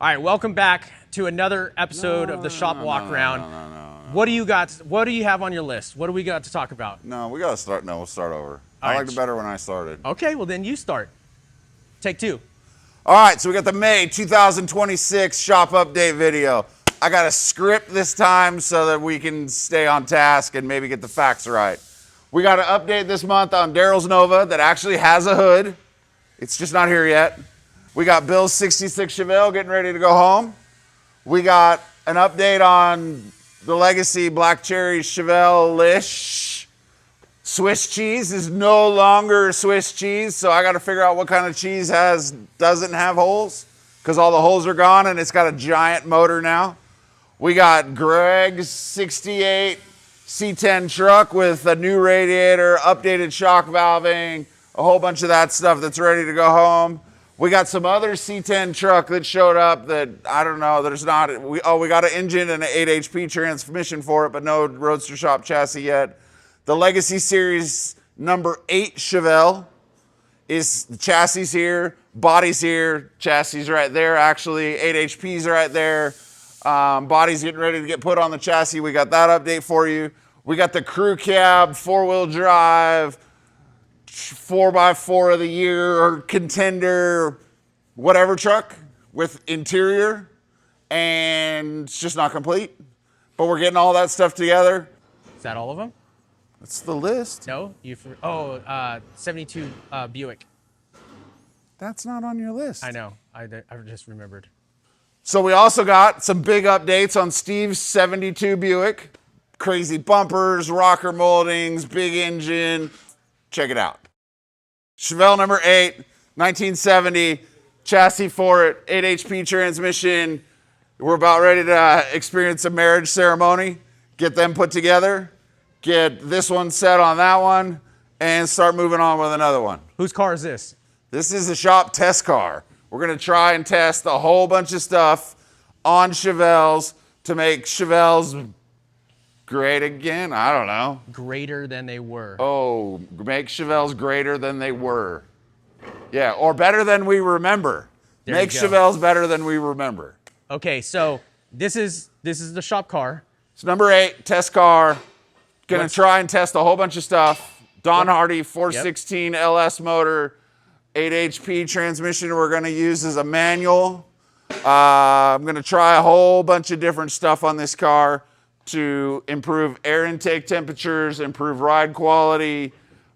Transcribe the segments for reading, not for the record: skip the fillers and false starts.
All right, welcome back to another episode of the Shop Walk Around. What do you got? What do you have on your list? What do we got to talk about? No, we gotta start. No, we'll start over. I liked it better when I started. Okay, well then you start. Take two. All right, so we got the May 2026 shop update video. I got a script this time so that we can stay on task and maybe get the facts right. We got an update this month on Daryl's Nova that actually has a hood. It's just not here yet. We got Bill's 66 Chevelle getting ready to go home. We got an update on the Legacy Black Cherry Chevelle Lish. Swiss cheese is no longer Swiss cheese, so I got to figure out what kind of cheese doesn't have holes, because all the holes are gone and it's got a giant motor now. We got Greg's 68 C10 truck with a new radiator, updated shock valving, a whole bunch of that stuff that's ready to go home. We got some other C10 truck that showed up that, I don't know, there's not, we got an engine and an 8 HP transmission for it, but no Roadster Shop chassis yet. The Legacy Series number 8 Chevelle is, the chassis here, body's here, chassis right there, actually, 8 HP's right there. Body's getting ready to get put on the chassis. We got that update for you. We got the crew cab, 4-wheel drive, 4x4 of the year or contender, whatever truck with interior, and it's just not complete. But we're getting all that stuff together. Is that all of them? That's the list. No, 72 Buick. That's not on your list. I know. I just remembered. So we also got some big updates on Steve's 72 Buick. Crazy bumpers, rocker moldings, big engine. Check it out. Chevelle number 8, 1970, chassis for it, 8 HP transmission. We're about ready to experience a marriage ceremony, get them put together, get this one set on that one, and start moving on with another one. Whose car is this? This is a shop test car. We're gonna try and test a whole bunch of stuff on Chevelles to make Chevelles great again? I don't know. Greater than they were. Oh, make Chevelles greater than they were. Yeah, or better than we remember. Make Chevelles better than we remember. Okay, so this is the shop car. It's number 8, test car. Gonna try and test a whole bunch of stuff. Don Hardy 416 LS motor, 8 HP transmission we're gonna use as a manual. I'm gonna try a whole bunch of different stuff on this car to improve air intake temperatures, improve ride quality,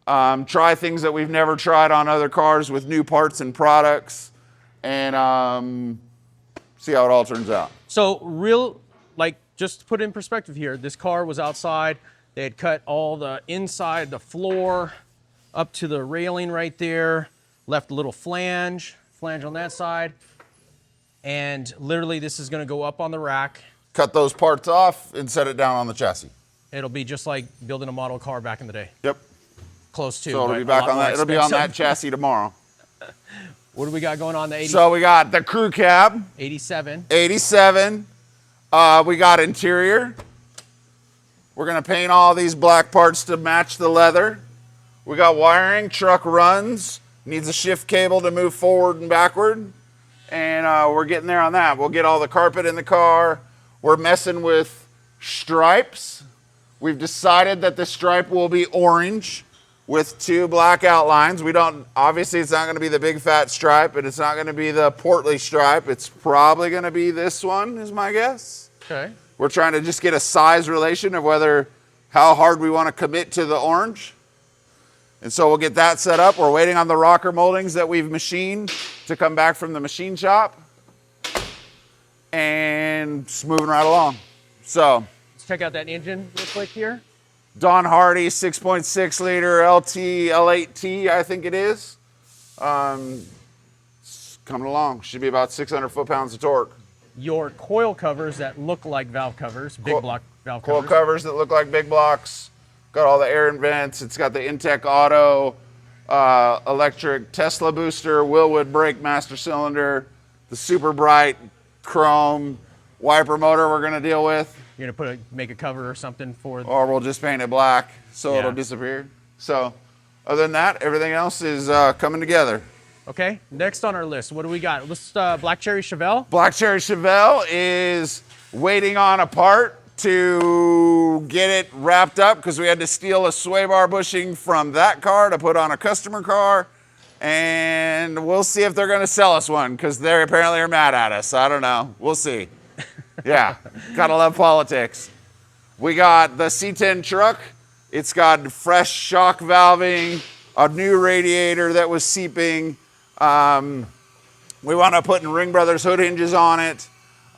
try things that we've never tried on other cars with new parts and products, and see how it all turns out. So just to put it in perspective here, this car was outside. They had cut all the inside, the floor, up to the railing right there, left a little flange on that side, and literally this is gonna go up on the rack. Cut those parts off and set it down on the chassis. It'll be just like building a model car back in the day. Yep. Close to. So it'll be back on that. It'll be on that chassis tomorrow. What do we got going on the 80? So we got the crew cab. 87. 87. We got interior. We're gonna paint all these black parts to match the leather. We got wiring. Truck runs. Needs a shift cable to move forward and backward. And we're getting there on that. We'll get all the carpet in the car. We're messing with stripes. We've decided that the stripe will be orange with 2 black outlines. Obviously it's not gonna be the big fat stripe, and it's not gonna be the portly stripe. It's probably gonna be this one, is my guess. Okay. We're trying to just get a size relation of how hard we wanna commit to the orange. And so we'll get that set up. We're waiting on the rocker moldings that we've machined to come back from the machine shop. And just moving right along. So let's check out that engine real quick here. Don Hardy 6.6 liter LT L8T, I think it is. It's coming along. Should be about 600 foot-pounds of torque. Your coil covers that look like valve covers, big block valve coil covers. Coil covers that look like big blocks. Got all the air vents. It's got the Intech Auto electric Tesla booster, Willwood brake master cylinder, the super bright chrome wiper motor we're gonna deal with. You're gonna make a cover or something for. Or we'll just paint it black so it'll disappear. So other than that, everything else is coming together. Okay, next on our list, what do we got? Let's Black Cherry Chevelle. Black Cherry Chevelle is waiting on a part to get it wrapped up because we had to steal a sway bar bushing from that car to put on a customer car. And we'll see if they're going to sell us one because they apparently are mad at us. I don't know. We'll see. Yeah, gotta love politics. We got the C10 truck. It's got fresh shock valving, a new radiator that was seeping. We wound up putting Ring Brothers hood hinges on it.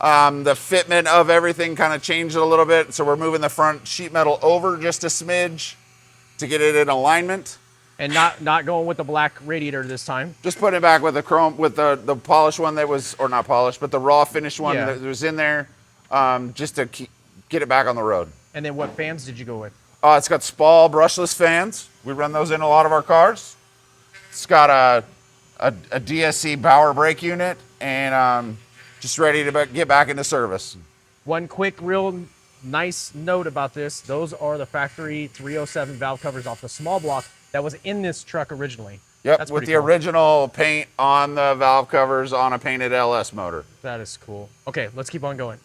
The fitment of everything kind of changed a little bit, so we're moving the front sheet metal over just a smidge to get it in alignment. And not going with the black radiator this time. Just putting it back with the chrome, with the polished one that was, or not polished, but the raw finished one Yeah. that was in there, just to get it back on the road. And then what fans did you go with? It's got Spall brushless fans. We run those in a lot of our cars. It's got a DSC Bauer brake unit and just ready to get back into service. One quick, real nice note about this. Those are the factory 307 valve covers off the small block that was in this truck originally. Yep, That's with the pretty cool. original paint on the valve covers on a painted LS motor. That is cool. Okay, let's keep on going.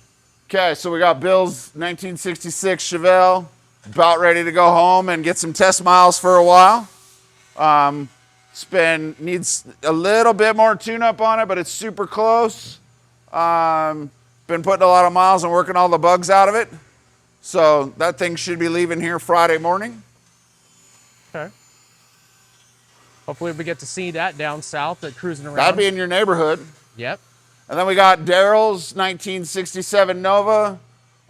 Okay, so we got Bill's 1966 Chevelle, about ready to go home and get some test miles for a while. Needs a little bit more tune-up on it, but it's super close. Been putting a lot of miles and working all the bugs out of it. So that thing should be leaving here Friday morning. Okay. Hopefully we get to see that down south, cruising around. That'd be in your neighborhood. Yep. And then we got Daryl's 1967 Nova.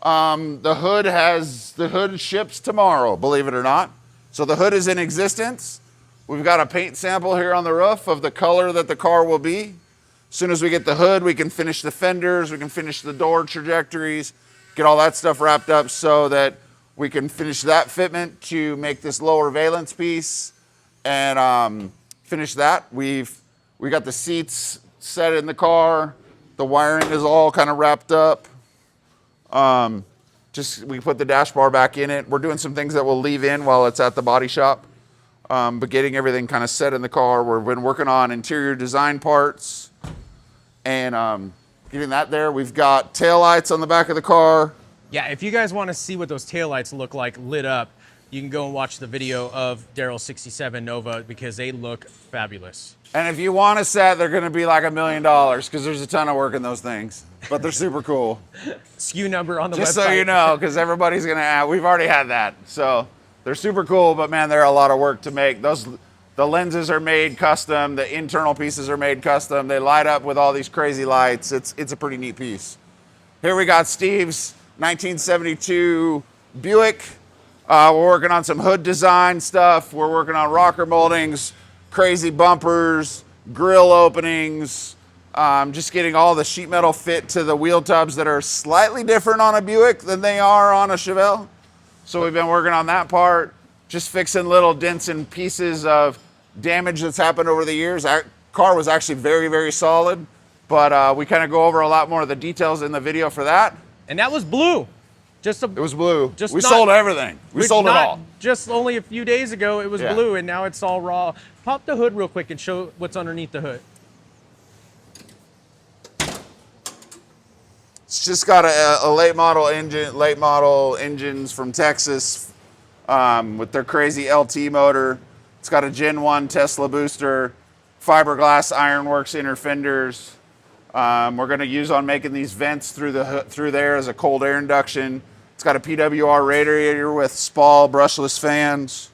The hood ships tomorrow, believe it or not. So the hood is in existence. We've got a paint sample here on the roof of the color that the car will be. As soon as we get the hood, we can finish the fenders, we can finish the door trajectories, get all that stuff wrapped up so that we can finish that fitment to make this lower valence piece and finish that. We got the seats set in the car. The wiring is all kind of wrapped up. We put the dash bar back in it. We're doing some things that we'll leave in while it's at the body shop. But getting everything kind of set in the car. We've been working on interior design parts and getting that there. We've got taillights on the back of the car. Yeah, if you guys want to see what those taillights look like lit up, you can go and watch the video of Daryl's 67 Nova because they look fabulous. And if you want a set, they're going to be like $1 million because there's a ton of work in those things. But they're super cool. SKU number on the Just website. so you know, because everybody's going to add. We've already had that. So they're super cool, but man, they're a lot of work to make. The lenses are made custom. The internal pieces are made custom. They light up with all these crazy lights. It's a pretty neat piece. Here we got Steve's 1972 Buick. We're working on some hood design stuff. We're working on rocker moldings, crazy bumpers, grill openings, just getting all the sheet metal fit to the wheel tubs that are slightly different on a Buick than they are on a Chevelle. So we've been working on that part, just fixing little dents and pieces of damage that's happened over the years. Our car was actually very, very solid, but we kind of go over a lot more of the details in the video for that. And that was blue. It was blue. Just we not- sold everything. We sold it not all. Just only a few days ago, it was Yeah. blue, and now it's all raw. Pop the hood real quick and show what's underneath the hood. It's just got a late model engines from Texas with their crazy LT motor. It's got a Gen 1 Tesla booster, fiberglass Ironworks inner fenders. We're going to use on making these vents through there as a cold air induction. It's got a PWR radiator with Spall brushless fans.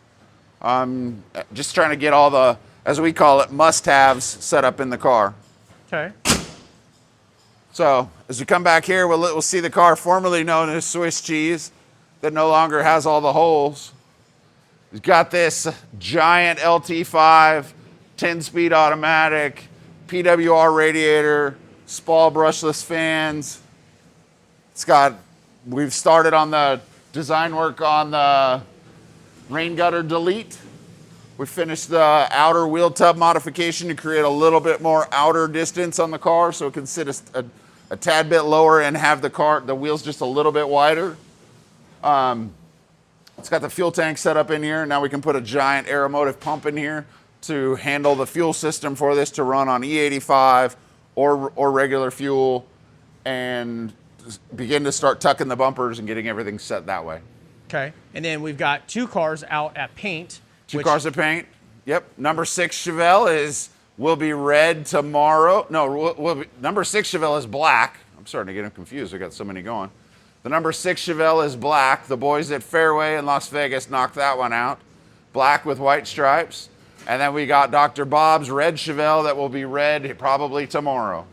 Just trying to get all the, as we call it, must-haves set up in the car. Okay. So as we come back here, we'll see the car formerly known as Swiss cheese that no longer has all the holes. We've got this giant LT5, 10-speed automatic, PWR radiator, Spall brushless fans. We've started on the design work on the rain gutter delete. We finished the outer wheel tub modification to create a little bit more outer distance on the car so it can sit a tad bit lower and have the wheels just a little bit wider. It's got the fuel tank set up in here. Now we can put a giant Aeromotive pump in here. to handle the fuel system for this to run on E85 or regular fuel, and begin to start tucking the bumpers and getting everything set that way. Okay. And then we've got 2 cars out at paint. Two cars of paint. Yep. Number 6 Chevelle will be red tomorrow. No, number 6 Chevelle is black. I'm starting to get them confused. I got so many going. The number 6 Chevelle is black. The boys at Fairway in Las Vegas knocked that one out. Black with white stripes. And then we got Dr. Bob's red Chevelle that will be red probably tomorrow.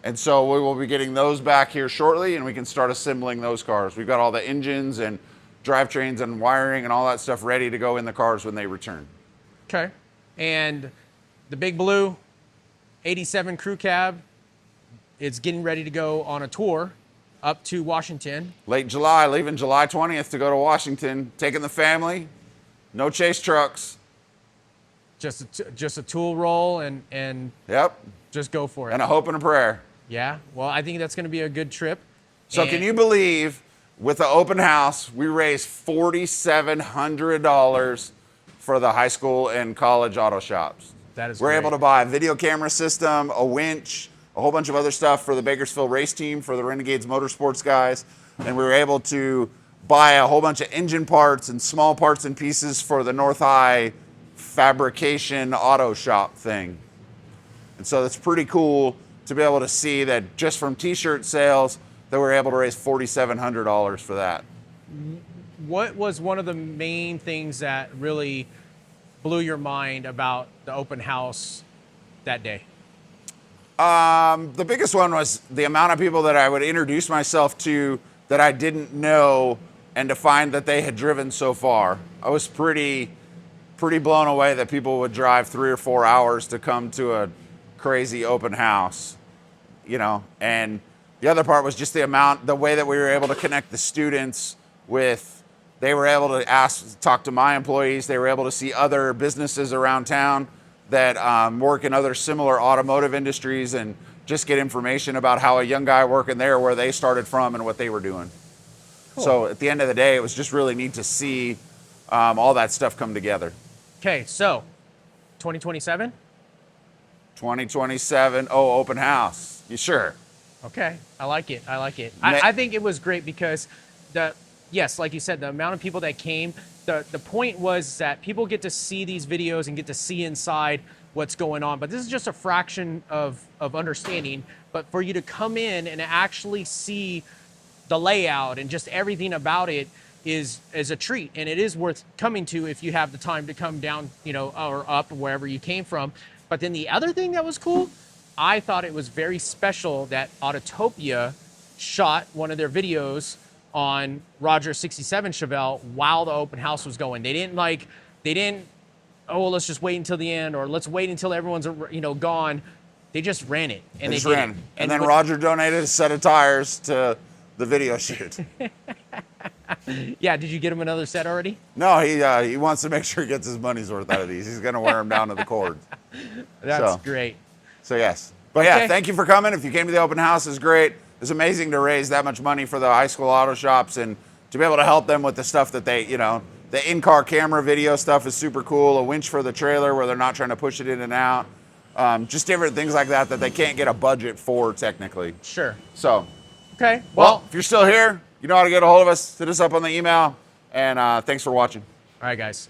And so we will be getting those back here shortly, and we can start assembling those cars. We've got all the engines and drivetrains and wiring and all that stuff ready to go in the cars when they return. Okay. And the Big Blue 87 crew cab is getting ready to go on a tour up to Washington. Late July, leaving July 20th to go to Washington, taking the family, no chase trucks. Just a tool roll and Yep. just go for it. And a hope and a prayer. Yeah. Well, I think that's going to be a good trip. So can you believe, with the open house, we raised $4,700 for the high school and college auto shops. That is We're great. able to buy a video camera system, a winch, a whole bunch of other stuff for the Bakersfield race team, for the Renegades Motorsports guys. And we were able to buy a whole bunch of engine parts and small parts and pieces for the North High fabrication auto shop thing. And so that's pretty cool to be able to see that just from t-shirt sales that we're able to raise $4,700 for that. What was one of the main things that really blew your mind about the open house that day? The biggest one was the amount of people that I would introduce myself to that I didn't know, and to find that they had driven so far. I was pretty blown away that people would drive 3 or 4 hours to come to a crazy open house, you know. And the other part was just the way that we were able to connect the students with. They were able to talk to my employees. They were able to see other businesses around town that work in other similar automotive industries, and just get information about how a young guy working there, where they started from and what they were doing. Cool. So at the end of the day, it was just really neat to see all that stuff come together. Okay, so 2027? 2027, open house. You sure? Okay, I like it. I like it. I think it was great because yes, like you said, the amount of people that came, the point was that people get to see these videos and get to see inside what's going on. But this is just a fraction of understanding. But for you to come in and actually see the layout and just everything about it is a treat. And it is worth coming to if you have the time to come down, you know, or up wherever you came from. But then the other thing that was cool, I thought it was very special that Autotopia shot one of their videos on Roger's 67 Chevelle while the open house was going. They didn't, oh, well, let's just wait until the end, or let's wait until everyone's, you know, gone. They just ran it. And they just ran. And then Roger donated a set of tires to the video shoot. Yeah, did you get him another set already? No, he wants to make sure he gets his money's worth out of these. He's going to wear them down to the cords. That's great. So yes. But yeah, thank you for coming. If you came to the open house, it's great. It's amazing to raise that much money for the high school auto shops, and to be able to help them with the stuff that they, you know, the in-car camera video stuff is super cool. A winch for the trailer where they're not trying to push it in and out. Just different things like that they can't get a budget for technically. Sure. So. Okay. Well, if you're still here, you know how to get a hold of us. Hit us up on the email. And thanks for watching. All right, guys.